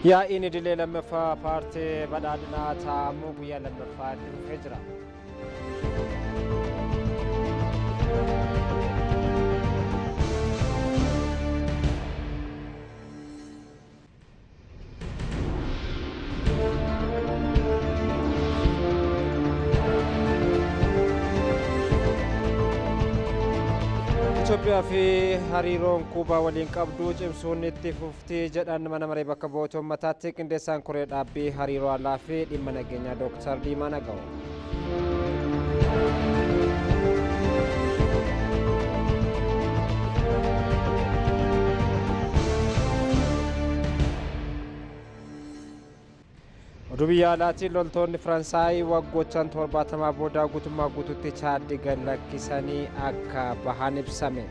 Yaa'iin idilee lammaffaa paartii badhaadhinaa taa'amuu guyyaa lammaffaa itti fufee jira. Itoophiyaa fi hariiroon Kuubaa waliin qabdu cimsuun itti fufti jedhan mana maree bakka bu'oota uummataatti qindeessaan koree dhaabbii hariiroo alaa fi dhimma nageenyaa Dr. Diimaa Naga'oo. Oduu biyya alaatiin loltoonni Faransaay waggoottan 70 booda guutummaa guutuutti Chaad gad lakkisanii akka bahan ibsame.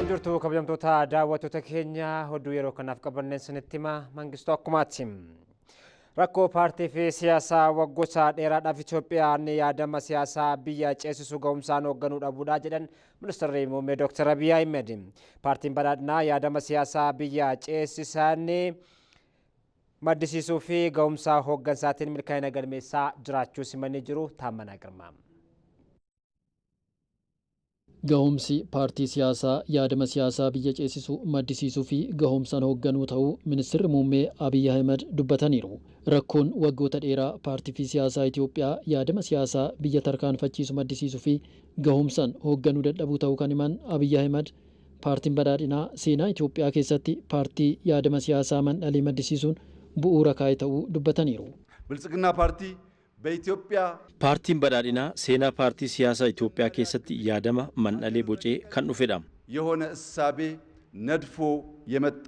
Jirtu kabajamtoota daawwattoota keenya oduu yeroo kanaaf qabanneen sinitti hima Mangistuu Akkumaati. Rakkoo paartii fi siyaasaa waggoota dheeraadhaaf Itoophiyaan yaadama siyaasaa biyya ceesisuu ga'umsaan hoogganuu dhabuudha jedhan Ministeerri Muummee Dr. Abiy Ahmed. Paartiin badhaadhinaa yaadama siyaasaa biyya ceesisan maddisiisuu fi ga'umsa hooggansaatiin milkaa'ina galmeessaa jiraachuu simanii jiru. Taammanaa Girmaa. Gahumsi paartii siyaasaa yaadama siyaasaa biyya ceesisuu maddisiisuu fi gahumsaan hoogganuu ta'uu Ministeerri Muummee Abiy Ahmed dubbataniiru. Rakkoon waggoota dheeraa paartii fi siyaasaa Itoophiyaa yaadama siyaasaa biyya tarkaanfachiisu maddisiisuu fi gahumsaan hoogganuu dadhabuu ta'uu kan himan Abiy Ahmed paartiin badhaadhinaa seenaa Itoophiyaa keessatti paartii yaadama siyaasaa mandhalee maddisiisuun bu'uura kaa'e ta'uu dubbataniiru. Biltsiginaa paartii በኢትዮጵያ ፓርቲን badhaadhina seenaa paartii siyaasaa Itoophiyaa keessatti yaadama mandhalee bocee kan dhufedha. የሆነ እሳቤ ነድፎ የመጣ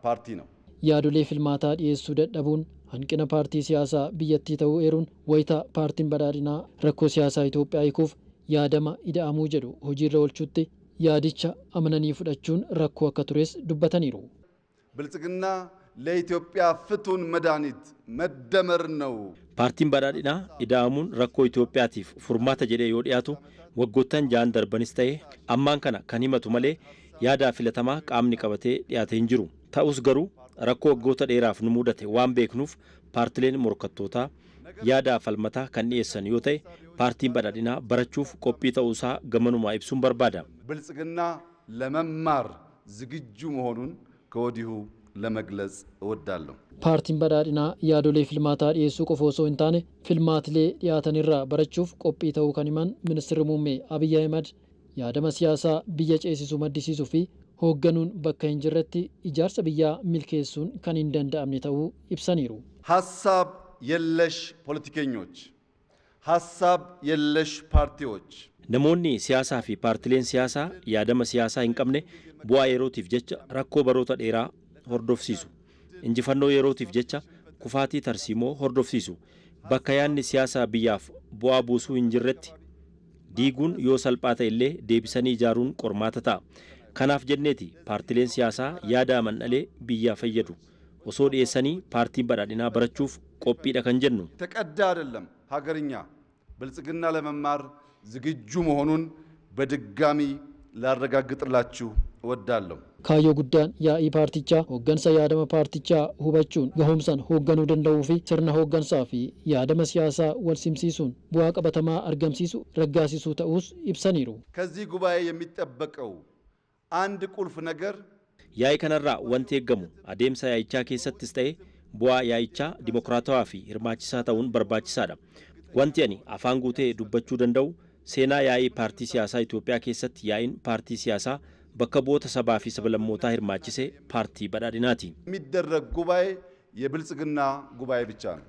ፓርቲ ነው። Yaadolee filmaataa dhiyeessuu dadhabuun hanqina paartii siyaasaa biyyattii ta'uu eeruun wayita paartiin badhaadhinaa rakkoo siyaasaa Itoophiyaa hiikuuf yaadama ida'amuu jedhu hojiirra oolchuutti yaadicha amananii fudhachuun rakkoo akka tures dubbataniiru. ብልጽግና ለኢትዮጵያ ፍቱን መድኃኒት መደመር ነው። ፓርቲን badhaadhinaa ida'amuun rakkoo Itoophiyaatiif furmaata jedhee yoo dhiyaatu waggoottan ja'an darbanis ta'ee ammaan kana kan himatu malee yaada filatamaa qaamni qabatee dhiyaatee hin jiru. Ta'us garuu rakkoo waggoota dheeraaf nu mudate waan beeknuuf paartileen morkattootaa yaada falmataa kan dhiyeessan yoo ta'e paartiin badhaadhinaa barachuuf qophii ta'uusaa gamanumaa ibsuun barbaada. ብልጽግና ለመማር ዝግጁ መሆኑን ከወዲሁ ለመግለጽ እወዳለሁ። ፓርቲን badhaadhinaa yaadolee filmaataa dhiyeessuu qofa osoo hin taane filmaatilee dhiyaatanirraa barachuuf qophii ta'uu kan himan Ministeerri Muummee Abiy Ahmed yaadama siyaasaa biyya ceesisuu maddisiisuu fi hoogganuun bakka hin jirretti ijaarsa biyyaa milkeessuun kan hin danda'amne ta'uu ibsaniiru. ሐሳብ የለሽ ፖለቲከኞች፣ ሐሳብ የለሽ ፓርቲዎች namoonni siyaasaa fi paartileen siyaasaa yaadama siyaasaa hin qabne bu'aa yerootiif jecha rakkoo baroota dheeraa hordofsiisu. Injifannoo yerootiif jecha kufaatii tarsiimoo hordofsiisu. Bakka yaadni siyaasaa biyyaaf bu'aa buusuu hin jirretti diiguun yoo salphaa ta'e illee deebisanii ijaaruun qormaata ta'a. Kanaaf jenneeti paartileen siyaasaa yaada mandhalee biyyaa fayyadu osoo dhiyeessanii paartiin badhaadhinaa barachuuf qophiidha kan jennu. ተቀዳ አይደለም ሀገርኛ ብልጽግና ለመማር ዝግጁ መሆኑን በድጋሚ ላረጋግጥላችሁ እወዳለሁ። Kaayyoo guddaan yaa'ii paartichaa hooggansa yaadama paartichaa hubachuun gahumsaan hoogganuu danda'uu fi sirna hooggansaa fi yaadama siyaasaa wal simsiisuun bu'aa qabatamaa argamsiisu raggaasisuu ta'uus ibsaniiru. ከዚህ ጉባኤ የሚጠበቀው አንድ ቁልፍ ነገር yaa'ii kanarraa wanti eeggamu adeemsa yaa'ichaa keessattis ta'e bu'aa yaa'ichaa dimokiraatawaa fi hirmaachisaa ta'uun barbaachisaadha. Wanti ani afaan guutee dubbachuu danda'u seenaa yaa'ii paartii siyaasaa Itoophiyaa keessatti yaa'iin paartii siyaasaa bakka bu'oota sabaa fi sablammootaa hirmaachise paartii badhaadhinaati. የሚደረግ ጉባኤ የብልጽግና ጉባኤ ብቻ ነው።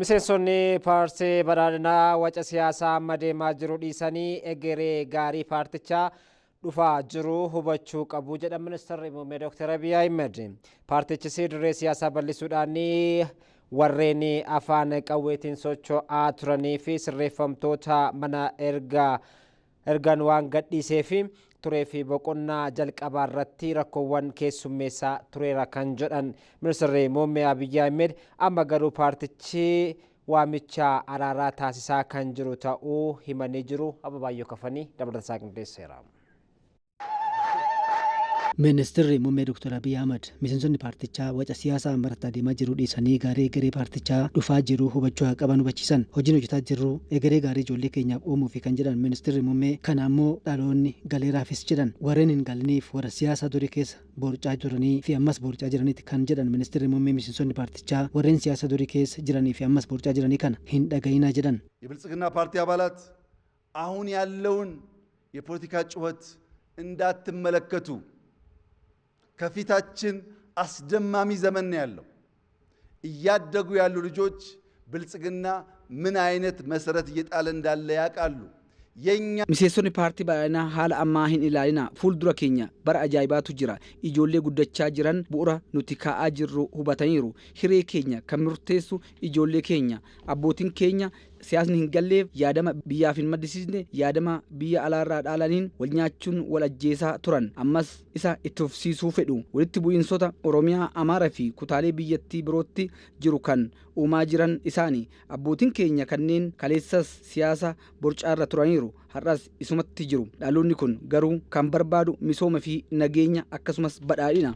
Miseensonni paartii badhaadhinaa waca siyaasaa amma deemaa jiru dhiisanii egeree gaarii paartichaa dhufaa jiru hubachuu qabu jedha ministeerri muummee Dr. Abiy Ahmed. Paartichi dirree siyaasaa bal'isuudhaan warreen afaan qawweetiin socho'aa turanii fi sirreeffamtoota mana ergan waan gadhiisee fi turee fi boqonnaa jalqabaa irratti rakkoowwan keessummeessaa tureera kan jedhan ministeerri muummee Abiy Ahmed amma garuu paartichi waamicha araaraa taasisaa kan jiru ta'uu himanii jiru. Ababaayyoo Kafanii dabalataa qindeesseera. Ministeerri muummee Dr. Abiy Ahmed miseensonni paartichaa waca siyaasaa marataa deemaa jiru dhiisanii garee paartichaa dhufaa jiru hubachuu qaban hubachiisan. Hojiin hojjetaa jirru egeree gaarii ijoollee keenyaaf uumuu fi kan jedhan ministeerri muummee kana ammoo dhaloonni galeeraafis jedhan warreen hin galiniif warra siyaasa durii keessa boorcaa jiranii fi ammas boorcaa jiraniiti kan jedhan ministeerri muummee miseensonni paartichaa warreen siyaasa durii keessa jiranii fi ammas boorcaa jiranii kana hin dhagayinaa jedhan. የብልጽግና ፓርቲ አባላት አሁን ያለውን የፖለቲካ ጩኸት እንዳትመለከቱ ከፊታችን አስደማሚ ዘመን ነው ያለው። እያደጉ ያሉ ልጆች ብልጽግና ምን አይነት መሰረት እየጣለ እንዳለ ያውቃሉ። የኛ miseensonni paartii baay'inaa haala ammaa hin ilaalina. Fuuldura keenya bara ajaa'ibaatu jira. Ijoollee guddachaa jiran bu'uura nuti kaa'aa jirru hubataniiru. Hiree keenya kan murteessu ijoollee keenya. Abbootiin keenya siyaasni hin galleef yaadama biyyaaf hin maddisiisne yaadama biyya alaarraa dhaalaniin wal nyaachuun wal ajjeesaa turan. Ammas isa itti fufsiisuu fedhu. Walitti bu'iinsota Oromiyaa, Amaaraa fi kutaalee biyyattii birootti jiru kan uumaa jiran isaanii. Abbootiin keenya kanneen kaleessas siyaasa borcaarra turaniiru. Har'as isumatti jiru. Dhaloonni kun garuu kan barbaadu misooma fi nageenya akkasumas badhaadhina.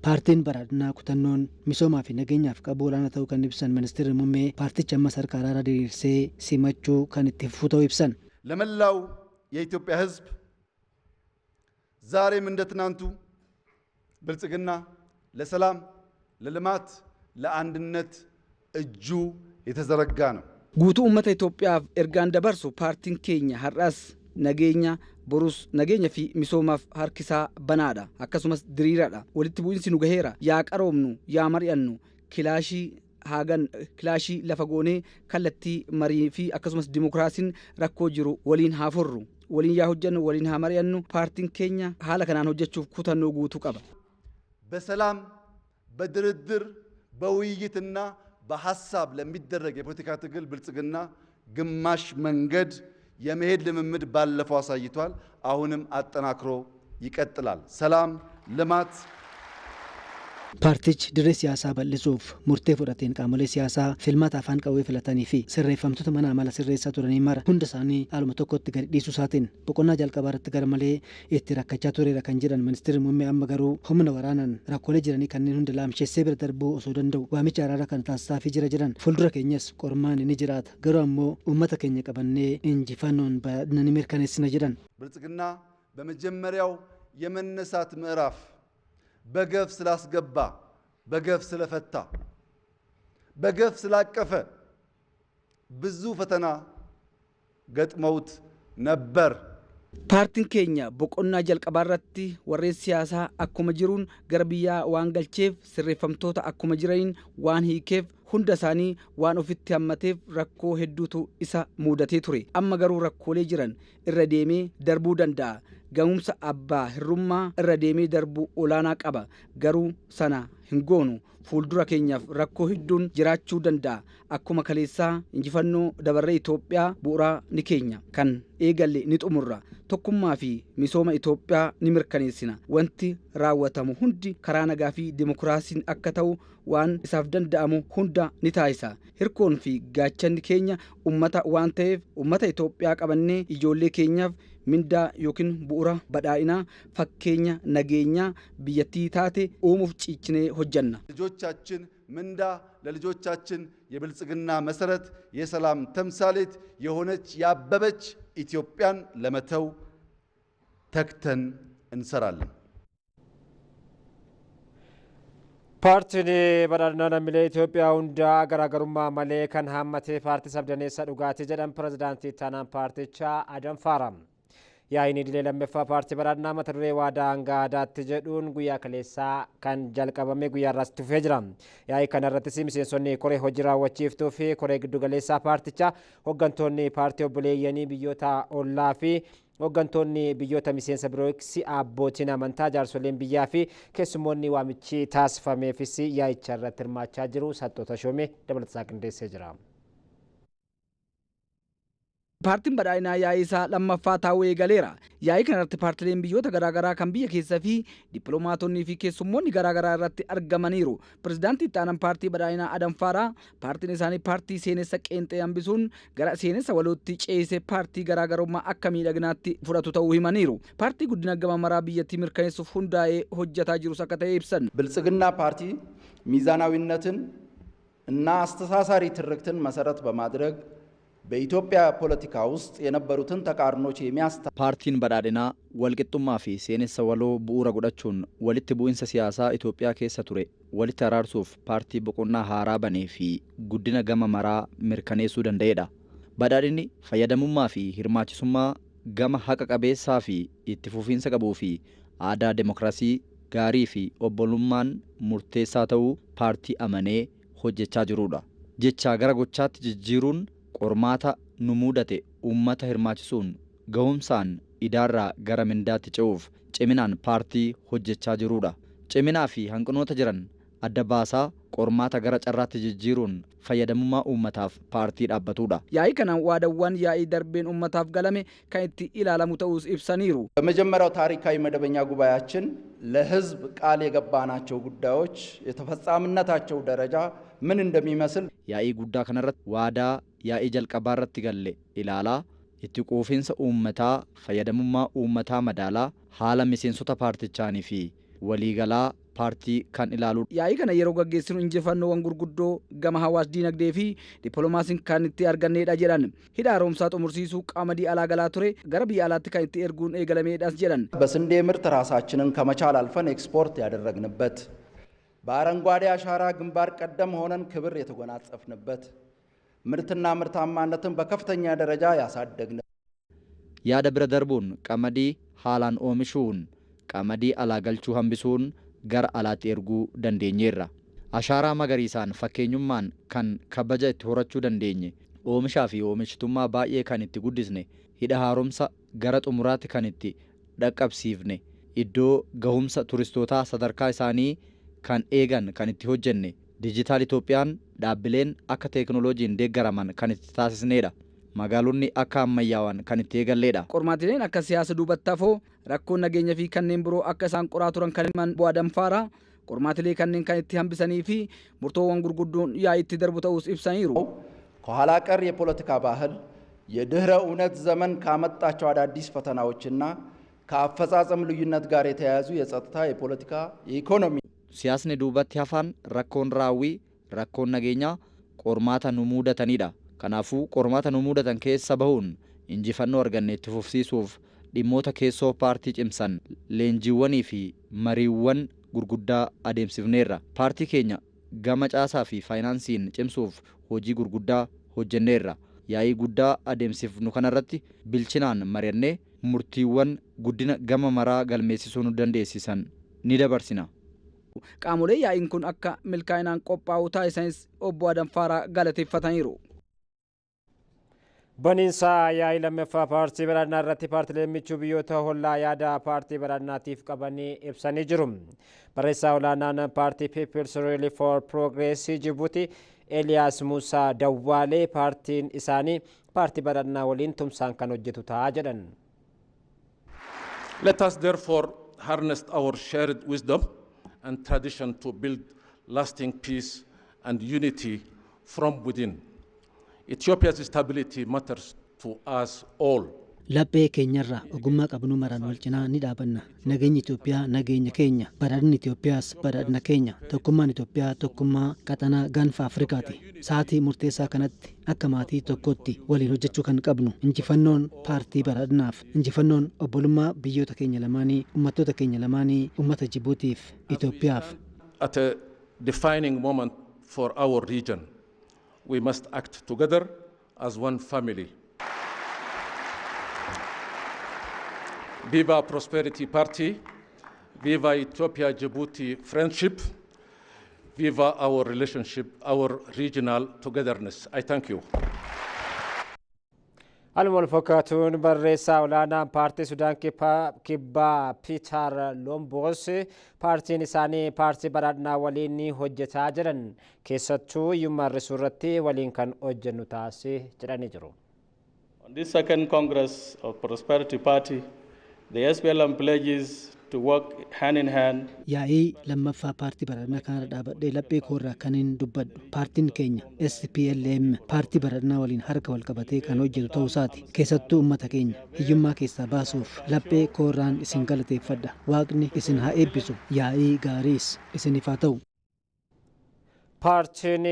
Paartiin badhaadhinaa kutannoon misoomaa fi nageenyaaf qabu olaanaa ta'uu kan ibsan ministeerri muummee paartichi ammas harka araaraa diriirsee simachuu kan itti fufuu ta'uu ibsan. ለመላው የኢትዮጵያ ሕዝብ ዛሬም እንደ ትናንቱ ብልጽግና ለሰላም፣ ለልማት፣ ለአንድነት እጁ የተዘረጋ ነው። Guutuu uummata Itoophiyaaf ergaan dabarsu paartiin keenya har'as nageenya borus nageenya fi misoomaaf harkisaa banaadha akkasumas diriiraadha. Walitti bu'iinsi nu gaheera. Yaa qaroomnu yaa mari'annu kilaashii lafa goonee kallattii marii fi akkasumas dimokiraasiin rakkoo jiru waliin haa furru. Waliin yaa hojjannu waliin haa mari'annu. Paartiin keenya haala kanaan hojjechuuf kutannoo guutuu qaba. በሰላም በድርድር በውይይትና በሐሳብ ለሚደረግ የፖለቲካ ትግል ብልጽግና ግማሽ መንገድ የመሄድ ልምምድ ባለፈው አሳይቷል። አሁንም አጠናክሮ ይቀጥላል። ሰላም፣ ልማት Paartichi dirree siyaasaa bal'isuuf murtee fudhateen qaamolee siyaasaa filmaata afaan qawwee filatanii fi sirreeffamtoota mana amala sirreessaa turanii mara hunda isaanii haaluma tokkotti gadi dhiisuu isaatiin boqonnaa jalqabaa irratti garmalee itti rakkachaa tureera kan jedhan ministeerri muummee amma garuu humna waraanaan rakkoolee jiranii kanneen hunda laamsheessee bira darbuu osoo danda'u waamicha araaraa kan taasisaafii jira jedhan. Fuuldura keenyas qormaan ni jiraata garuu ammoo uummata keenya qabannee injifannoon baadhina mirkaneessina jedhan. ብልጽግና በመጀመሪያው የመነሳት ምዕራፍ በገፍ ስላስገባ፣ በገፍ ስለፈታ፣ በገፍ ስላቀፈ ብዙ ፈተና ገጥመውት ነበር። Paartiin keenya boqonnaa jalqabaa irratti warreen siyaasaa akkuma jiruun gara biyyaa waan galcheef sirreeffamtoota akkuma jiraniin waan hiikeef hunda isaanii waan ofitti hammateef rakkoo hedduutu isa mudatee ture. Amma garuu rakkoolee jiran irra deemee darbuu danda'a. Ga'umsa abbaa hirrummaa irra deemee darbuu olaanaa qaba. Garuu sana hin goonu. Fuuldura keenyaaf rakkoo hedduun jiraachuu danda'a. Akkuma kaleessaa injifannoo dabarree Itoophiyaa bu'uuraa ni keenya. Kan eegalle ni xumurra. Tokkummaa fi misooma Itoophiyaa ni mirkaneessina. Wanti raawwatamu hundi karaa nagaa fi dimokiraasiin akka ta'u waan isaaf danda'amu hunda ni taasisa. Hirkoon fi gaachanni keenya ummata waan ta'eef ummata Itoophiyaa qabannee ijoollee keenyaaf mindaa yookiin bu'uura badhaadhinaa fakkeenya nageenyaa biyyattii taate uumuuf ciichinee hojjanna. ልጆቻችን ምንዳ ለልጆቻችን የብልጽግና መሰረት የሰላም ተምሳሌት የሆነች ያበበች ኢትዮጵያን ለመተው ተክተን እንሰራለን። Paartiin badhaadhinaa lammiilee Itoophiyaa hundaa garaagarummaa malee kan hammatee paartii sabdaneessa dhugaatii jedhan pirezidaantii taanaan paartichaa Adam Faaram. Yaa'iin idilee lammaffaa paartii badhaadhinaa mata duree waadaa hanga aadaatti jedhuun guyyaa kaleessaa kan jalqabame guyyaa irraas tufee jira. Yaa'ii kana irrattis miseensonni koree hojii raawwachiiftuu fi koree giddugaleessaa paartichaa, hooggantoonni paartii obboleeyyanii biyyoota ollaa fi hooggantoonni biyyoota miseensa birooks abbootiin amantaa, jaarsoleen biyyaa fi keessummoonni waamichi taasifameefis yaa'icha irratti hirmaachaa jiru. Saxxoota Shoomee dabalataa qindeessee jira. Paartiin badhaadhinaa yaa'ii isaa lammaffaa taa'uu eegaleera. Yaa'ii kanarratti paartileen biyyoota garaagaraa kan biyya keessaa fi dippiloomaatonni fi keessummoonni garaagaraa irratti argamaniiru. Pirezidaantii itti aanan paartii badhaadhinaa Adam Faaraa paartiin isaanii paartii seenessa qeenxee hambisuun gara seenessa walootti ceesee paartii garaagarummaa akka miidhaginaatti fudhatu ta'uu himaniiru. Paartii guddina gama maraa biyyattii mirkaneessuuf hundaa'ee hojjetaa jirus akka ta'e ibsan. ብልጽግና ፓርቲ ሚዛናዊነትን እና አስተሳሳሪ ትርክትን መሰረት በማድረግ በኢትዮጵያ ፖለቲካ ውስጥ የነበሩትን ተቃርኖች የሚያስታ ፓርቲን badhaadhinaa walqixxummaa fi seenessa waloo bu'uura godhachuun walitti bu'insa siyaasaa Itoophiyaa keessa ture walitti araarsuuf paartii boqonnaa haaraa banee fi guddina gama maraa mirkaneessuu danda'edha. Badhaadhinni fayyadamummaa fi hirmaachisummaa gama haqa qabeessaa fi itti fufiinsa qabuu fi aadaa demokraasii gaarii fi obbolummaan murteessaa ta'uu paartii amanee hojjechaa jirudha. Jechaa gara gochaatti jijjiiruun qormaata nu mudate uummata hirmaachisuun gahumsaan idaarraa gara mindaatti ce'uuf ciminaan paartii hojjechaa jirudha. Ciminaa fi hanqinoota jiran adda baasaa qormaata gara carraatti jijjiiruun fayyadamummaa uummataaf paartii dhaabbatudha. Yaa'ii kanaan waadawwan yaa'ii darbeen uummataaf galame kan itti ilaalamu ta'us ibsaniiru. በመጀመሪያው ታሪካዊ መደበኛ ጉባኤያችን ለህዝብ ቃል የገባናቸው ጉዳዮች የተፈጻሚነታቸው ደረጃ ምን እንደሚመስል yaa'ii guddaa kanarratti waadaa yaa'ii jalqabaa irratti galle ilaalaa itti quufinsa uummataa fayyadamummaa uummataa madaalaa haala miseensota paartichaanii fi waliigalaa paartii kan ilaalu. Yaa'ii kana yeroo gaggeessinu injifannoowwan gurguddoo gama hawaas diinagdee fi dippiloomaasiin kan itti argannedha jedhan. Hidha haaromsaa xumursiisuu qamadii alaa galaa ture gara biyya alaatti kan itti erguun eegalameedhas jedhan. በስንዴ ምርት ራሳችንን ከመቻል አልፈን ኤክስፖርት ያደረግንበት በአረንጓዴ አሻራ ግንባር ቀደም ሆነን ክብር የተጎናጸፍንበት ምርትና ምርታማነትን በከፍተኛ ደረጃ ያሳደግን yaada bira darbuun qamadii haalaan oomishuun qamadii alaa galchuu hambisuun gara alaatti erguu dandeenyeerra. Ashaaraa magariisaan fakkeenyummaan kan kabaja itti horachuu dandeenye oomishaa fi oomishtummaa baay'ee kan itti guddisne hidha haaromsa gara xumuraatti kan itti dhaqqabsiifne iddoo gahumsa turistootaa sadarkaa isaanii kan eegan kan itti hojjenne dijitaal Itoophiyaan dhaabbileen akka teekinooloojiin deeggaraman kan itti taasisnedha. Magaalonni akka ammayyaawwan kan itti eegalleedha. Qormaatileen akka siyaasa duubatti hafoo rakkoon nageenya fi kanneen biroo akka isaan qoraa turan kan himan Adam Faaraa qormaatilee kanneen kan itti hambisanii fi murtoowwan gurguddoon yaa'ii itti darbu ta'us ibsaniiru. ከኋላ ቀር የፖለቲካ ባህል የድህረ እውነት ዘመን ካመጣቸው አዳዲስ ፈተናዎችና ከአፈጻጸም ልዩነት ጋር የተያያዙ የጸጥታ የፖለቲካ የኢኮኖሚ siyaasni duubatti hafaan rakkoon raawwii rakkoon nageenyaa qormaata nu mudatanidha. Kanaafuu qormaata nu mudatan keessa bahuun injifannoo arganne itti fufsiisuuf dhimmoota keessoo paartii cimsan leenjiiwwanii fi mariiwwan gurguddaa adeemsifneerra. Paartii keenya gama caasaa fi faayinaansiin cimsuuf hojii gurguddaa hojjenneerra. Yaa'ii guddaa adeemsifnu kanarratti bilchinaan mari'annee murtiiwwan guddina gama maraa galmeessisuu nu dandeessisan ni dabarsina. Qaamolee yaa'iin kun akka milkaa'inaan qophaa'u taasisanis obbo Adam Faaraa galateeffataniiru. Baniinsa yaa'ii lammaffaa paartii badhaadhinaa irratti paartileen michuu biyyoota hollaa yaada paartii badhaadhinaatiif qabanii ibsanii jiru. Barreessaa olaanaan paartii People's Rally for Progress Jibuuti Eliyaas Muusaa Dawwaalee paartiin isaanii paartii badhaadhinaa waliin tumsaan kan hojjetu ta'a jedhan. Let us therefore harness our shared wisdom and tradition to build lasting peace and unity from within. Ethiopia's stability matters to us all. Laphee keenyarraa ogummaa qabnu maraan wal cinaa ni dhaabanna. Nageenyi Itoophiyaa nageenya keenya. Badhaadhinni Itoophiyaas badhaadhina keenya. Tokkummaan Itoophiyaa tokkummaa qaxanaa gaanfa Afrikaati. Sa'aatii murteessaa kanatti akka maatii tokkotti waliin hojjechuu kan qabnu. Injifannoon paartii badhaadhinaaf, injifannoon obbolummaa biyyoota keenya lamaanii, uummattoota keenya lamaanii, uummata Jibuutiif, Itoophiyaaf. At a defining moment for our region, we must act together as one family. Viva Prosperity Party, Viva Ethiopia Djibouti Friendship, Viva our relationship, our regional togetherness. I thank you. Almol fakkaatuun barreessaa olaanaan paartii Sudaan kibbaa Piiter Lombos paartiin isaanii paartii badhaadhinaa waliin hojjetaa jiran keessattuu hiyyummaa hir'isuu irratti waliin kan hojjennu taasise jedhanii jiru. On this second Congress of Prosperity Party, the SPLM pledges to work hand in hand. Yaa'ii lammaffaa paartii badhaadhinaa kanarra dhaabadhee laphee koorraa kan hin dubbadhu. Paartiin keenya SPLM paartii badhaadhinaa waliin harka wal qabatee kan hojjetu ta'uu isaati. Keessattuu uummata keenya hiyyummaa keessaa baasuuf laphee koorraan isin galateeffadha. Waaqni isin haa eebbisu. Yaa'ii gaariis isiniif haa ta'u. Paartiin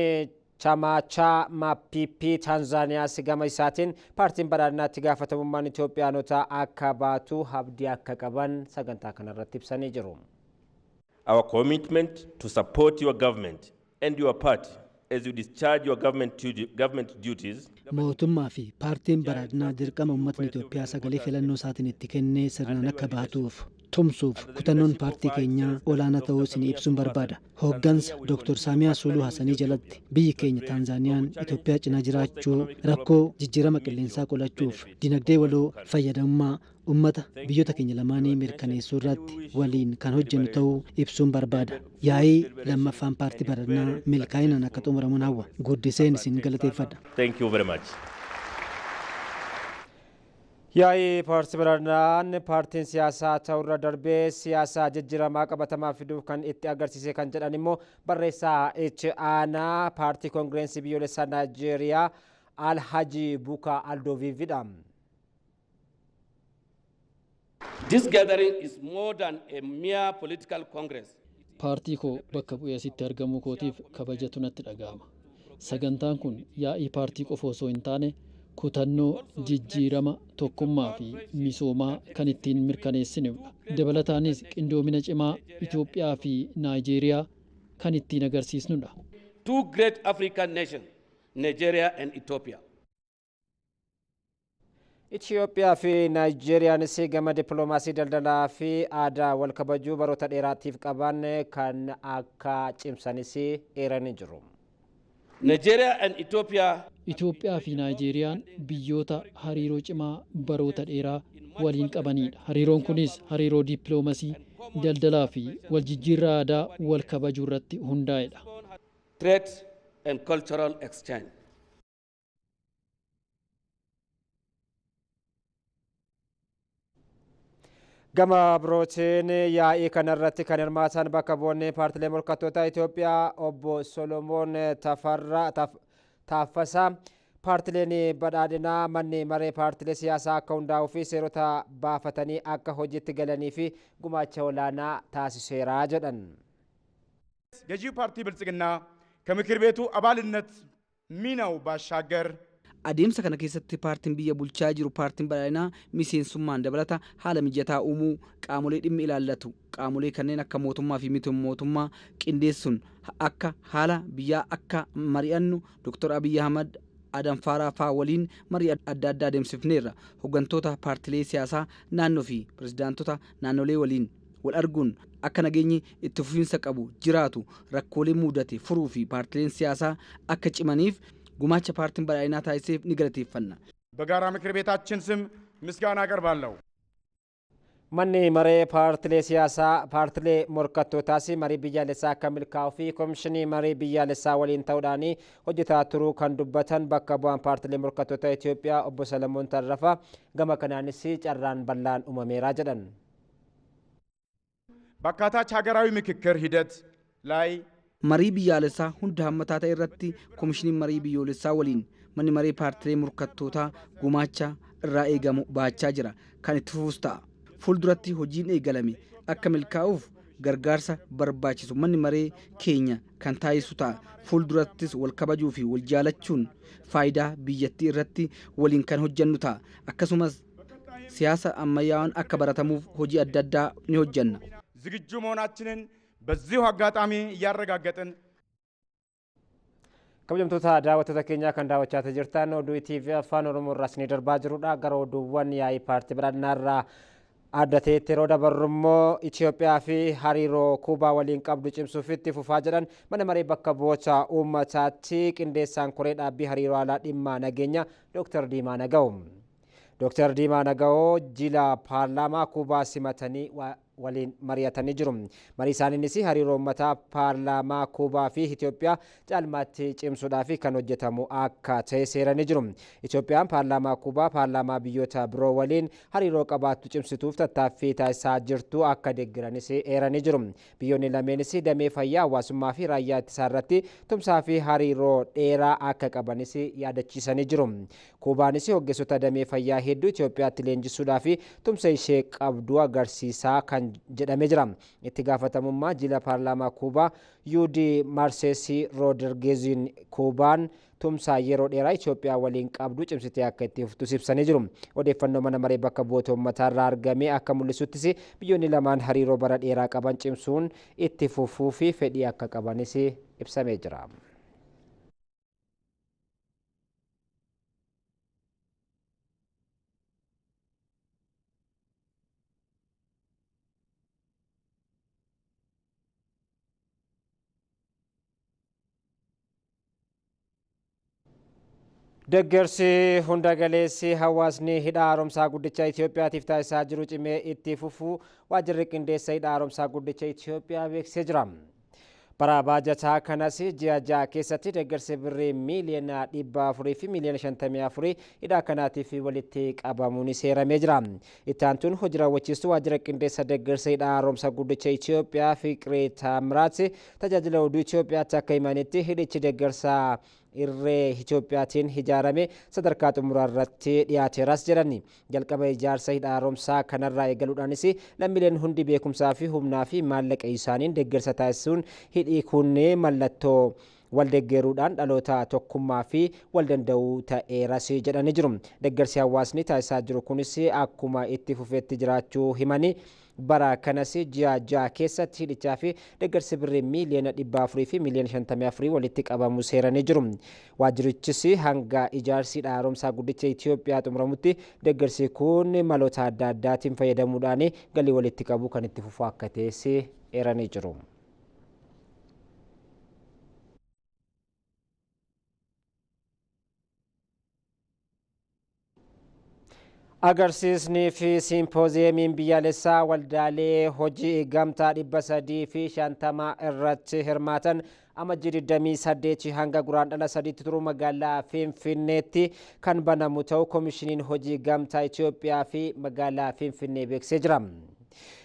Chamacha Mapipi Tanzania sigama isaatiin paartiin badhaadhinaatti gaafatamummaan Itoophiyaanota akka baatu abdii akka qaban sagantaa kanarratti ibsanii jiru. Our commitment to support your government and your party as you discharge your government duties. Mootummaa fi paartiin badhaadhinaa dirqama uummatni Itoophiyaa sagalee filannoo isaatiin itti kennee sirnaan akka baatuuf tumsuuf kutannoon paartii keenyaa olaanaa ta'uu isin ibsuun barbaada. Hooggansa Dr. Saamiyaa Suluhu Hassanii jalatti biyyi keenya Taanzaaniyaan Itoophiyaa cinaa jiraachuu rakkoo jijjiirama qilleensaa qolachuuf dinagdee waloo fayyadamummaa ummata biyyoota keenya lamaanii mirkaneessuu irratti waliin kan hojjennu ta'uu ibsuun barbaada. Yaa'ii lammaffaan paartii badhaadhinaa milkaa'inaan akka xumuramuun hawwa. Guddiseen isin galateeffadha. Thank you very much. Yaa'ii paartii badhaadhinaan paartiin siyaasaa ta'urra darbee siyaasaa jijjiiramaa qabatamaa fiduuf kan itti agarsiise kan jedhan immoo barreessaa itti aanaa paartii koongirensii biyyoolessaa Naayijeeriyaa Alhaji Buka Aldovividha. This gathering is more than a mere political congress. Paartii koo bakka bu'ee asitti argamuu kootiif kabajatu natti dhaga'ama. Sagantaan kun yaa'ii paartii qofa osoo hin taane kutannoo jijjiirama tokkummaa fi misoomaa kan ittiin mirkaneessinudha. Dabalataanis qindoomina cimaa Itoophiyaa fi Naayijeeriyaa kan ittiin agarsiisnudha. Two great African nations, Nigeria and Ethiopia. Itoophiyaa fi Naayijeeriyaanis gama dippiloomaasii daldalaa fi aadaa wal kabajuu baroota dheeraatiif qaban kan akka cimsanis eeranii jiru. Nigeria and Ethiopia. Itoophiyaa fi Naayijeeriyaan biyyoota hariiroo cimaa baroota dheeraa waliin qabanidha. Hariiroon kunis hariiroo dippiloomaasii daldalaa fi waljijjiirraa aadaa wal kabajuu irratti hundaa'edha. Trade and cultural exchange. Gama birootiin yaa'ii kanarratti kan hirmaatan bakka bu'oonni paartilee morkattoota Itoophiyaa obbo Solomoon Taaffasaa paartileen badhaadhinaa manni maree paartilee siyaasaa akka hundaa'uu fi seerota baafatanii akka hojiitti galanii fi gumaacha olaanaa taasiseera jedhan. ገዢው ፓርቲ ብልጽግና ከምክር ቤቱ አባልነት ሚናው ባሻገር adeemsa kana keessatti paartiin biyya bulchaa jiru paartiin badhaadhinaa miseensummaan dabalata haala mijataa uumuu qaamolee dhimmi ilaallatu qaamolee kanneen akka mootummaa fi miti mootummaa qindeessuun akka haala biyyaa akka mari'annu Dr. Abiy Ahmad Adam Faraa faa waliin marii adda addaa adeemsifneerra. Hooggantoota paartilee siyaasaa naannoo fi pirezidaantota naannolee waliin wal arguun akka nageenyi itti fufiinsa qabu jiraatu rakkoolee mudate furuu fi paartileen siyaasaa akka cimaniif ጉማቸ ፓርቲን በላይና ታይሴፍ ንገረቴፈና በጋራ ምክር ቤታችን ስም ምስጋና አቀርባለሁ። ማኒ መሬ ፓርቲሌ ሲያሳ ፓርቲሌ ሞርካቶታሲ መሪ ቢያለሳ ከሚልካው ፊ ኮሚሽኒ መሪ ቢያለሳ ወሊን ተውዳኒ ሆጅታ ቱሩ ከንዱበተን በከቧን ፓርቲሌ ሞርካቶታ ኢትዮጵያ ኦቦ ሰለሞን ተረፋ ገመ ከናንሲ ጨራን በላን ኡመሜራ ጀደን በአካታች ሀገራዊ ምክክር ሂደት ላይ marii biyyaalessaa hunda hammataa irratti koomishiniin marii biyyoolessaa waliin manni maree paartilee morkattootaa gumaacha irraa eegamu baachaa jira kan itti fufuus ta'a. Fuulduratti hojiin eegalame akka milkaa'uuf gargaarsa barbaachisu manni maree keenya kan taasisu ta'a. Fuuldurattis wal kabajuu fi wal jaalachuun faayidaa biyyattii irratti waliin kan hojjennu ta'a. Akkasumas siyaasa ammayyaawaan akka baratamuuf hojii adda addaa ni hojjenna. ዝግጁ መሆናችንን በዚሁ አጋጣሚ እያረጋገጥን kabajamtoota daawwattoota keenyaa kan daawwachaa jirtan oduu TV afaan Oromoo irraa isinii darbaa jirudha. Gara oduuwwan yaa'ii paartii badhaadhinaa irraa addateetti yeroo dabarrummoo Itoophiyaa fi hariiroo Kuubaa waliin qabdu cimsuuf itti fufaa jedhan mana maree bakka bu'oota uummataatti qindeessaan koree dhaabbii hariiroo alaa dhimma nageenya Dr. Diimaa Naga'oo. Dr. Diimaa Naga'oo jila paarlaamaa Kuubaa simatanii waliin mari'atanii jiru. Marii isaaniinis hariiroo uummataa paarlaamaa Kuubaa fi Itoophiyaa caalmaatti cimsuudhaaf kan hojjetamu akka ta'e seeranii jiru. Itoophiyaan paarlaamaa Kuubaa paarlaamaa biyyoota biroo waliin hariiroo qabaattu cimsituuf tattaaffii taasisaa jirtu akka deeggiranis eeranii jiru. Biyyoonni lameenis damee fayyaa hawaasummaa fi raayyaa ittisaa irratti tumsaa fi hariiroo dheeraa akka qabanis yaadachiisanii jiru. Kuubaanis hoggeessota damee fayyaa hedduu Itoophiyaatti leenjisuudhaaf tumsa ishee qabdu agarsiisaa kan jedhamee jira. Itti gaafatamummaa jila paarlaamaa Kuubaa Yuudi Marsesi Roodrigeeziin Kuubaan tumsaa yeroo dheeraa Itoophiyaa waliin qabdu cimsitee akka itti fuftu ibsanii jiru. Odeeffannoo mana maree bakka bu'oota uummataa irraa argame akka mul'isuttis biyyoonni lamaan hariiroo bara dheeraa qaban cimsuun itti fufuu fi fedhii akka qabanis ibsamee jira. Deeggarsi hunda galeessi hawaasni hidha haaromsaa guddicha Itoophiyaatiif taasisaa jiru cimee itti fufuu waajjirri qindeessa hidha haaromsaa guddicha Itoophiyaa beeksisee jira. Bara baajataa kanas ji'a ja'a keessatti deeggarsi birrii miiliyoona 400 fi miiliyoona 54 hidha kanaatiif walitti qabamuun seeramee jira. Itti aantuun hojii raawwachiistuu waajjira qindeessa deeggarsa hidha haaromsaa guddicha Itoophiyaa Fiqiree Taamiraat tajaajila oduu Itoophiyaatti akka himanitti hidhichi deeggarsa irree Itoophiyaatiin ijaarame sadarkaa xumuraa irratti dhiyaateeras jedhani. Jalqaba ijaarsa hidha haaromsaa kanarraa eegaluudhaanis lammiileen hundi beekumsaa fi humnaa fi maallaqa isaaniin deeggarsa taasisuun hidhi kun mallattoo waldeeggeruudhaan dhaloota tokkummaa fi waldanda'uu ta'eeras jedhanii jiru. Deeggarsi hawaasni taasisaa jiru kunis akkuma itti fufeetti jiraachuu himanii bara kanas ji'a ja'a keessatti hidhichaa fi deeggarsi birrii miiliyoona 400 fi miiliyoona 54 walitti qabamu seeranii jiru. Waajjirichis hanga ijaarsi hidha haaromsaa guddicha Itoophiyaa xumuramutti deeggarsi kun maloota adda addaatiin fayyadamuudhaan galii walitti qabu kan itti fufu akka ta'es eeranii jiru. Agarsiisni fi simpooziyemiin biyyaalessaa waldaalee hojii gamtaa 350 irratti hirmaatan amajjii 28 hanga guraandhala 3 turuu magaalaa Finfinneetti kan banamu ta'uu koomishiniin hojii gamtaa Itoophiyaa fi magaalaa Finfinnee beeksisee jira.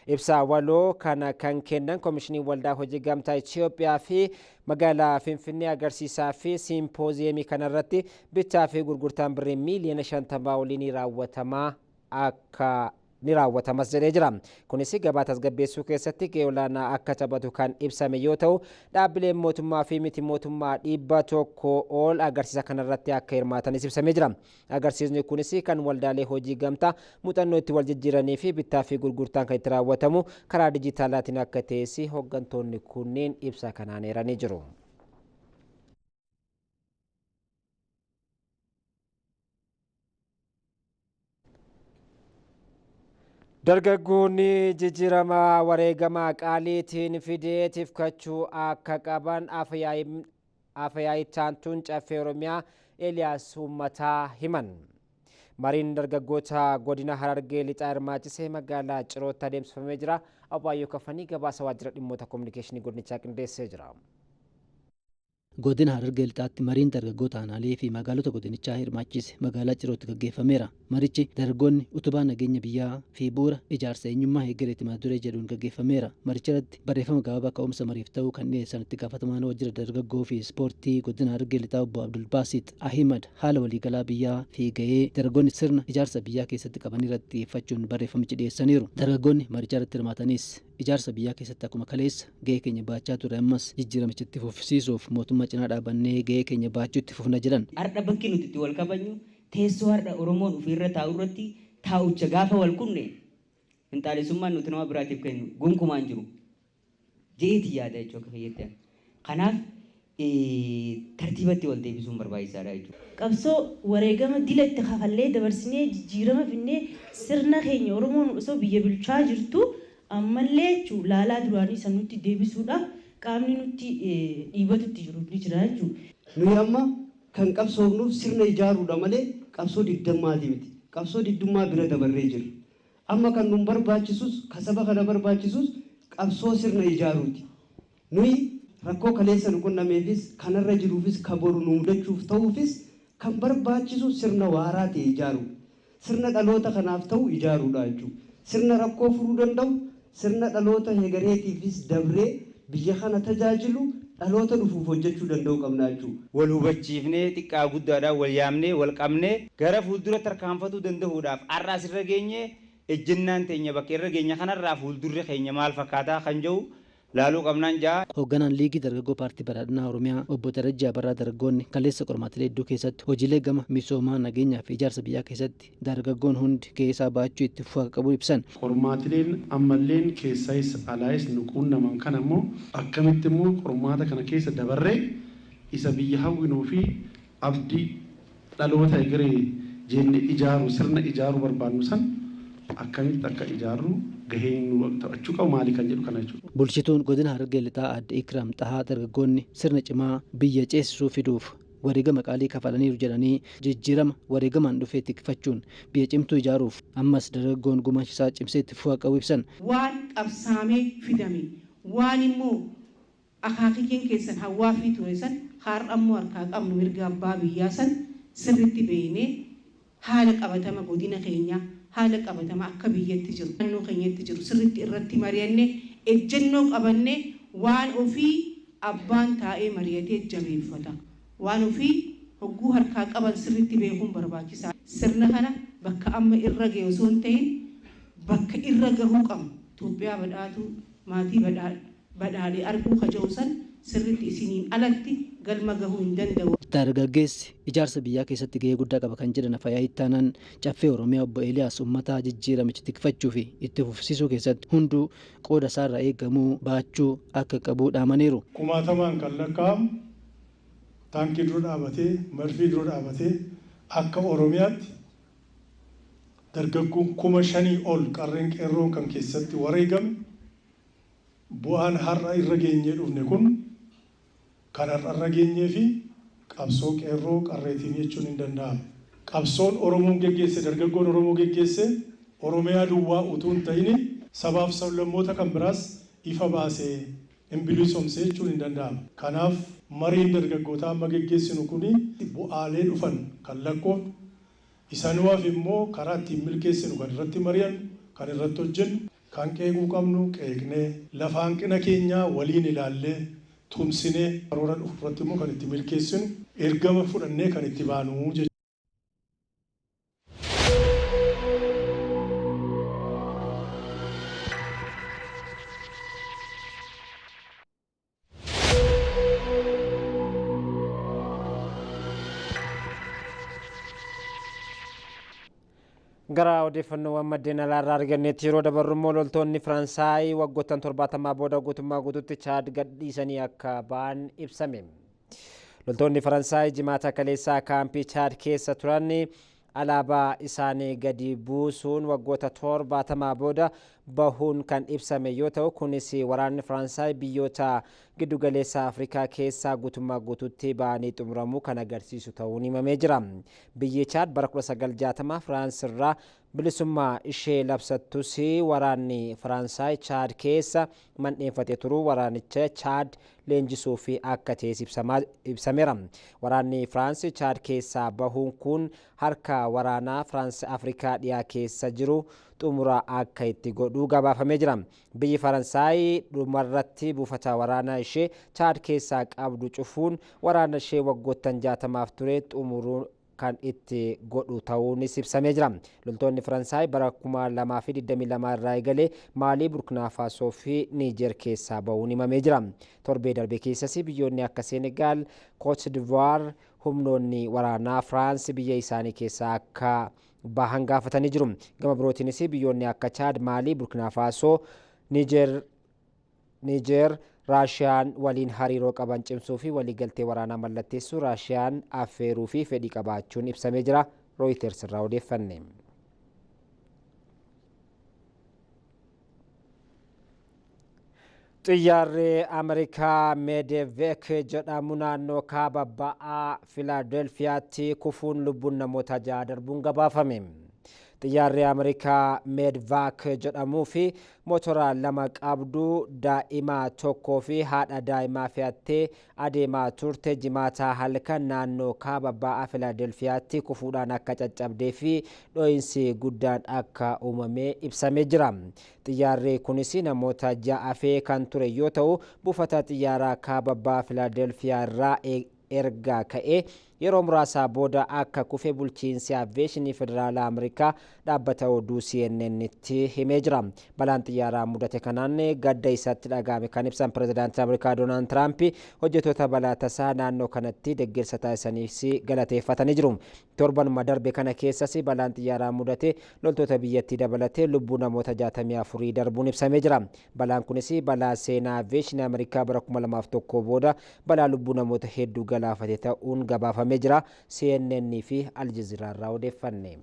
Ibsa waloo kana kan kennan koomishiniin waldaa hojii gamtaa Itoophiyaa fi magaalaa Finfinnee agarsiisaa fi simpooziyemii kanarratti bittaa fi gurgurtaan birrii miiliyoona 50 waliin raawwatamas jedhee jira. Kunis gabaa tasgabbeessuu keessatti gahee olaanaa akka taphatu kan ibsame yoo ta'u dhaabbileen mootummaa fi miti mootummaa 100 ol agarsiisa kanarratti akka hirmaatanis ibsamee jira. Agarsiisni kunis kan waldaalee hojii gamtaa muuxannoo itti wal jijjiiranii fi bittaa fi gurgurtaan kan itti raawwatamu karaa dijitaalaatiin akka ta'es hooggantoonni kunneen ibsa kanaan eeranii jiru. Dargaggoonni jijjiirama wareegama qaaliitiin fidee tifkachuu akka qaban afyaa'ittaantuun caffee Oromiyaa Eeliyaas Uummataa himan. Mariin dargaggoota godina Harargee lixaa hirmaachisee magaalaa Cirootti adeemsifamee jira. Abaayyoo Kafanii gabaasa waajjira dhimmoota kominikeeshinii godinichaa qindeessee jira. Godina Harargee lixaatti mariin dargaggoota aanaalee fi magaalota godinichaa hirmaachise magaalaa Cirootti gaggeeffameera. Marichi dargaggoonni utubaa nageenya biyyaa fi bu'uura ijaarsa eenyummaa eegareetti maaduree jedhuun gaggeeffameera. Maricha irratti barreeffama gabaabaa ka'umsa mariif ta'uu kan dhiyeessan itti gaafatamaan waajjira dargaggoo fi ispoortii godina Harargee lixaa obbo Abdul Baasit Ahimad haala waliigalaa biyyaa fi gahee dargaggoonni sirna ijaarsa biyyaa keessatti qaban irratti xiyyeeffachuun barreeffamichi dhiyeessaniiru. Dargaggoonni maricha irratti hirmaatanis ijaarsa biyyaa keessatti akkuma kaleessa gahee keenya baachaa ture ammas jijjiiramichi fufsiisuuf mootummaa cinaa dhaabannee gahee keenya baachuu itti fufna jedhan. Har'a bakki nuti itti wal kabajnu teessoo har'a Oromoon ofirra taa'u irratti taa'ucha gaafa wal kunne finxaalessummaan nuti nama biraatiif kennu gonkumaan jiru jeeti yaada jechuudha fayyadamu. Kanaaf tartiibatti wal deebisuun barbaachisaadha jechuudha. Qabsoo wareegama dila itti kafallee dabarsinee jijjiirama finnee sirna keenya Oromoon osoo biyya bulchaa jirtu ammallee jechuudha laalaa duraanii san nutti deebisuudhaaf qaamni nutti dhiibatutti jiru ni jira jechuudha. Nuyi amma kan qabsoofnuuf sirna ijaaruudha malee qabsoo digdammaati miti. Qabsoo digdummaa bira dabarree jira. Amma kan nun barbaachisus kan saba kana barbaachisus qabsoo sirna ijaaruuti. Nuyi rakkoo kaleessa nu qunnameefis kanarra jiruufis kan boru nu mudachuuf ta'uufis kan barbaachisu sirna waaraa ta'e ijaaru. Sirna dhaloota kanaaf ta'u ijaaruudha jechuudha. Sirna rakkoo furuu danda'u, sirna dhaloota hegareetiifis dabree biyya kana tajaajilu dhaloota dhufuuf hojjechuu danda'u qabna jechuudha. Wal hubachiifnee xiqqaa guddaadhaan wal yaamnee wal qabnee gara fuuldura tarkaanfatuu danda'uudhaaf har'aa asirra geenye ejjennaan teenya bakka irra geenya kanarraa fuuldurri keenya maal fakkaataa kan jedhu laaluu qabnaan jaa. Hoogganaan liigii dargaggoo paartii badhaadhinaa Oromiyaa obbo Darajjaa Barraa dargaggoonni kaleessa qormaatilee hedduu keessatti hojiilee gama misoomaa nageenyaa fi ijaarsa biyyaa keessatti dargaggoon hundi keessaa baachuu itti fufaa qabu ibsan. Qormaatileen ammalleen keessaayis alaayis nu quunnaman kan ammoo akkamitti immoo qormaata kana keessa dabarree isa biyya hawwinuu fi abdii dhaloota egeree jenne ijaaru sirna ijaaru barbaannu san akkamitti akka ijaaru gaheen nu ta'achuu qabu maali kan jedhu kana jechuudha. Bulchituun godina Harargee Lixaa Aadde Ikram Xahaa dargaggoonni sirna cimaa biyya ceesisuu fiduuf wareegama qaalii kafalaniiru jedhanii jijjiirama wareegamaan dhufee tikfachuun biyya cimtuu ijaaruuf ammas dargaggoon gumaachisaa cimsee itti fufaa qabu ibsan. Waan qabsaamee fidame waan immoo akaakikeen keessan hawaa fi ture san har'a ammoo harkaa qabnu mirga abbaa biyyaa san sirriitti beeknee haala qabatama godina keenyaa haala qabatama akka biyyatti jiru naannoo keenyatti jiru sirriitti irratti mari'annee ejjennoo qabannee waan ofii abbaan taa'ee mari'atee jabeeffata waan ofii hogguu harkaa qaban sirriitti beekuun barbaachisaa. Sirna kana bakka amma irra ga'e osoo hin ta'in bakka irra gahuu qabna. Itoophiyaa badhaatu maatii badhaadhee arguu kaja'u san sirriitti isiniin alatti galma gahuu hin danda'u. Dargaggeessi ijaarsa biyyaa keessatti gahee guddaa qaba kan jedhan Afayyaa Ittaanaan caffee Oromiyaa obbo Eeliyaas uummataa jijjiiramichi tikfachuu fi itti fufsiisuu keessatti hunduu qooda isaarraa eegamuu baachuu akka qabu dhaamaniiru. Kumaatamaan kan lakkaa'amu taankii dura dhaabatee marfii dura dhaabatee akka Oromiyaatti dargaggoon 5,000 ol qarreen qeerroon kan keessatti wareegame bu'aan har'a irra geenyee dhufne kun kan har'a irra geenyee fi qabsoo qeerroo qarreetiin jechuun hin danda'amu. Qabsoon Oromoon geggeesse dargaggoon Oromoo geggeesse Oromiyaa duwwaa utuu hin ta'in sabaaf sablammoota kan biraas ifa baasee hin bilisoomse jechuun hin danda'amu. Kanaaf mariin dargaggootaa amma geggeessinu kuni bu'aalee dhufan kan lakkoofnu isaaniwaaf immoo karaa ittiin milkeessinu kan irratti mari'annu kan irratti hojjennu kan qeequu qabnu qeeqnee lafa hanqina keenyaa waliin ilaallee tumsinee karoora dhufu irratti immoo kan itti milkeessinu ergama fudhannee kan itti baanu jechuudha. Gara odeeffannoowwan maddeen alaarraa arganneetti yeroo dabarru immoo loltoonni Faransaay waggoottan 70 booda guutummaa guutuutti Chaad gadhiisanii akka ba'an ibsame. Loltoonni Faransaay jimaata kaleessaa kaampii Chaad keessa turan alaabaa isaanii gadi buusuun waggoota 70 booda bahuun kan ibsame yoo ta'u kunis waraanni Faransaay biyyoota giddugaleessa Afrikaa keessaa guutummaa guutuutti ba'anii xumuramuu kan agarsiisu ta'uun himamee jira. Biyyi Chaad bara 1960 Firaans irraa bilisummaa ishee labsattus waraanni Faransaay Chaad keessa mandheeffatee turuu waraanicha Chaad leenjisuu fi akka ta'es ibsameera. Waraanni Firaans Chaad keessaa bahuun kun harka waraanaa Firaans Afrikaa dhiyaa keessa jiru xumura akka itti godhuu gabaafamee jira. Biyyi Faransaay dhumarratti buufata waraanaa ishee Chaad keessaa qabdu cufuun waraana ishee waggoottan 60 ture xumuruu kan itti godhu ta'uunis ibsamee jira. Loltoonni Faransaay bara 2022 irraa eegalee Maalii, Burkina Faasoo fi Niijer keessaa bahuun himamee jira. Torbee darbe keessas biyyoonni akka Senegaal, Cote d'Ivoire humnoonni waraanaa Firaans biyya isaanii keessaa akka bahan gaafatanii jiru. Gama birootiinis biyyoonni akka Chaad, Maalii, Burkina Faasoo, Niijer, Raashiyaan waliin hariiroo qaban cimsuu fi waliigaltee waraanaa mallatteessuu Raashiyaan affeeruu fi fedhii qabaachuun ibsamee jira. Reuters irraa odeeffanne. Xiyyaarri Ameerikaa Medevac jedhamu naannoo kaaba ba'aa Filaadelfiyaatti kufuun lubbuun namoota 6 darbuun gabaafame. Xiyyaarri Ameerikaa Medevac jedhamuu fi motora 2 qabdu daa'imaa tokkoo fi haadha daa'imaa fe'attee adeemaa turte jimaata halkan naannoo kaaba ba'aa Filaadelfiyaatti kufuudhaan akka caccabdee fi dho'iinsi guddaan akka uumame ibsamee jira. Xiyyaarri kunis namoota 6 fe'ee kan ture yoo ta'u buufata xiyyaaraa kaaba ba'aa Filaadelfiyaa irraa erga ka'ee yeroo muraasaa booda akka kufe bulchiinsi aviyeeshinii federaalaa Ameerikaa dhaabbata oduu CNN'tti himee jira. Balaan xiyyaaraa mudate kanaan gadda isaatti dhagahame kan ibsan pirezidaantii Ameerikaa Doonaald Tiraamp hojjettoota balaa tasaa naannoo kanatti deeggarsa taasisaniif galateeffatanii jiru. Torbanuma darbe kana keessas balaan xiyyaaraa mudate loltoota biyyattii dabalatee lubbuu namoota 64 darbuun ibsamee jira. Balaan kunis balaa seenaa aviyeeshinii Ameerikaa bara 2001 booda balaa lubbuu namoota hedduu galaafate ta'uun gabaafame jira. CNN fi Al Jazeera irraa odeeffanne.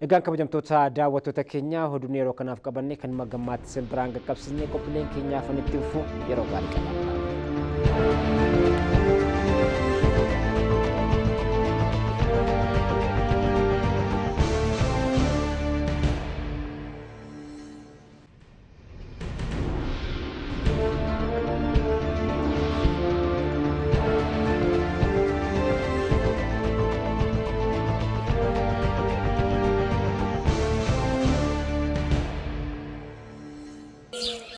Egaan kabajamtoota daawwattoota keenya oduun yeroo kanaaf qabanne kan magammaatti sin biraan qaqqabsiisne qophiileen keenyaaf itti fufu yeroo gaarii qaba.